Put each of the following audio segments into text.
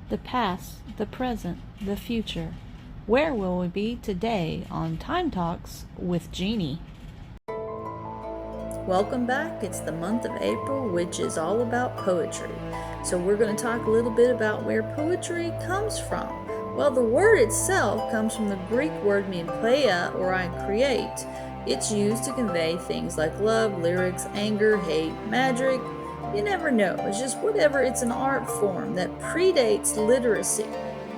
the past, the present, the future. Where will we be today on Time Talks with Jeanie? Welcome back. It's the month of April, which is all about poetry. So we're going to talk a little bit about where poetry comes from. Well, the word itself comes from the Greek word meaning playa, or I create. It's used to convey things like love, lyrics, anger, hate, magic. You never know. It's just whatever. It's an art form that predates literacy.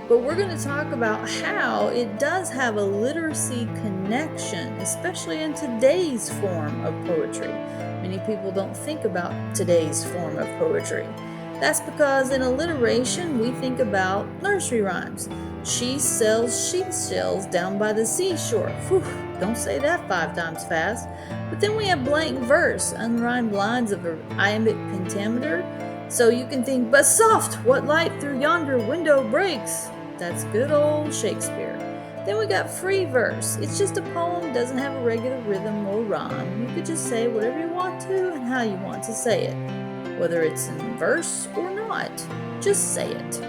But we're going to talk about how it does have a literacy connection, especially in today's form of poetry. Many people don't think about today's form of poetry. That's because in alliteration, we think about nursery rhymes. She sells seashells down by the seashore. Whew, don't say that 5 times fast. But then we have blank verse, unrhymed lines of an iambic pentameter. So you can think, but soft, what light through yonder window breaks? That's good old Shakespeare. Then we got free verse. It's just a poem, doesn't have a regular rhythm or rhyme. You could just say whatever you want to and how you want to say it. Whether it's in verse or not, just say it.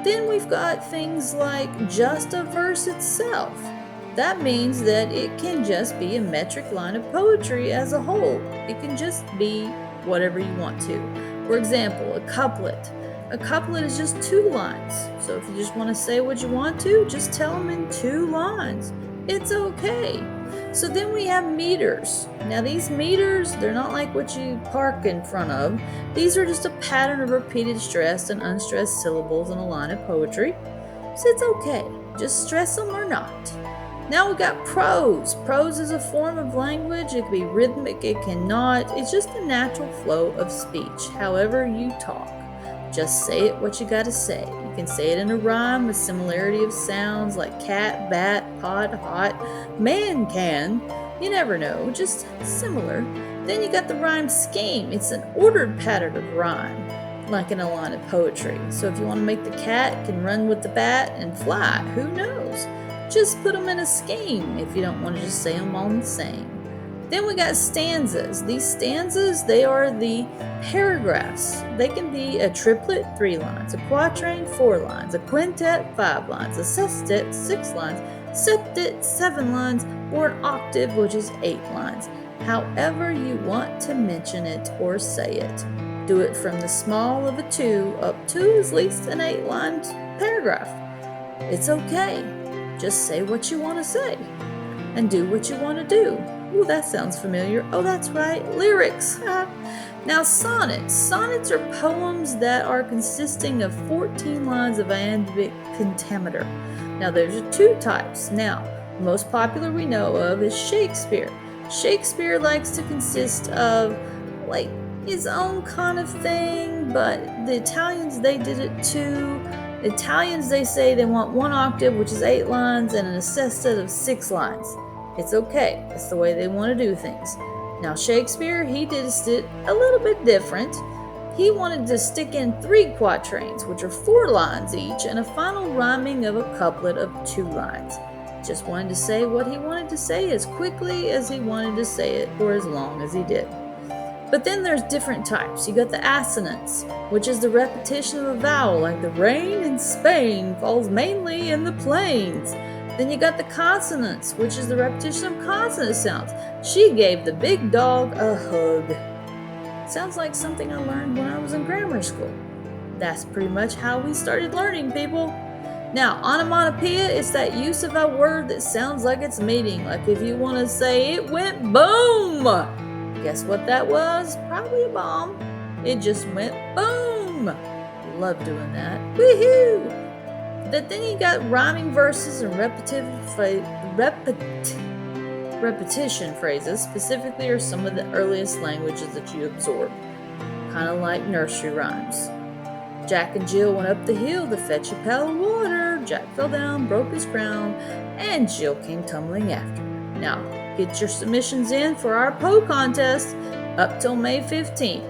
Then we've got things like just a verse itself. That means that it can just be a metric line of poetry as a whole. It can just be whatever you want to. For example, a couplet. A couplet is just 2 lines. So if you just want to say what you want to, just tell them in 2 lines. It's okay. So then we have meters. Now these meters, they're not like what you park in front of. These are just a pattern of repeated stressed and unstressed syllables in a line of poetry. So it's okay. Just stress them or not. Now we got prose. Prose is a form of language. It can be rhythmic, it cannot. It's just the natural flow of speech, however you talk. Just say it what you gotta say. You can say it in a rhyme with similarity of sounds like cat, bat, pot, hot, man can. You never know, just similar. Then you got the rhyme scheme. It's an ordered pattern of rhyme, like in a line of poetry. So if you want to make the cat can run with the bat and fly, who knows? Just put them in a scheme if you don't want to just say them all the same. Then we got stanzas. These stanzas, they are the paragraphs. They can be a triplet, 3 lines, a quatrain, 4 lines, a quintet, 5 lines, a sestet, 6 lines, septet, 7 lines, or an octave, which is 8 lines. However you want to mention it or say it. Do it from the small of a 2 up to at least an 8-line paragraph. It's okay. Just say what you want to say and do what you want to do. Ooh, that sounds familiar. Oh, that's right, lyrics. Now, sonnets. Sonnets are poems that are consisting of 14 lines of iambic pentameter. Now, there's 2 types. Now, the most popular we know of is Shakespeare. Shakespeare likes to consist of, like, his own kind of thing, but the Italians, they did it too. The Italians, they say they want 1 octave, which is 8 lines, and an sestet of 6 lines. It's okay. It's the way they want to do things. Now, Shakespeare, he did it a little bit different. He wanted to stick in 3 quatrains, which are 4 lines each, and a final rhyming of a couplet of 2 lines. Just wanted to say what he wanted to say as quickly as he wanted to say it, or as long as he did. But then there's different types. You got the assonance, which is the repetition of a vowel, like the rain in Spain falls mainly in the plains. Then you got the consonants, which is the repetition of consonant sounds. She gave the big dog a hug. Sounds like something I learned when I was in grammar school. That's pretty much how we started learning, people. Now, onomatopoeia is that use of a word that sounds like it's meaning. Like if you want to say, it went boom. Guess what that was? Probably a bomb. It just went boom. Love doing that. Woohoo! But then you got rhyming verses and repetition phrases, specifically are some of the earliest languages that you absorb, kind of like nursery rhymes. Jack and Jill went up the hill to fetch a pail of water. Jack fell down, broke his crown, and Jill came tumbling after. Now, get your submissions in for our Poe contest up till May 15th.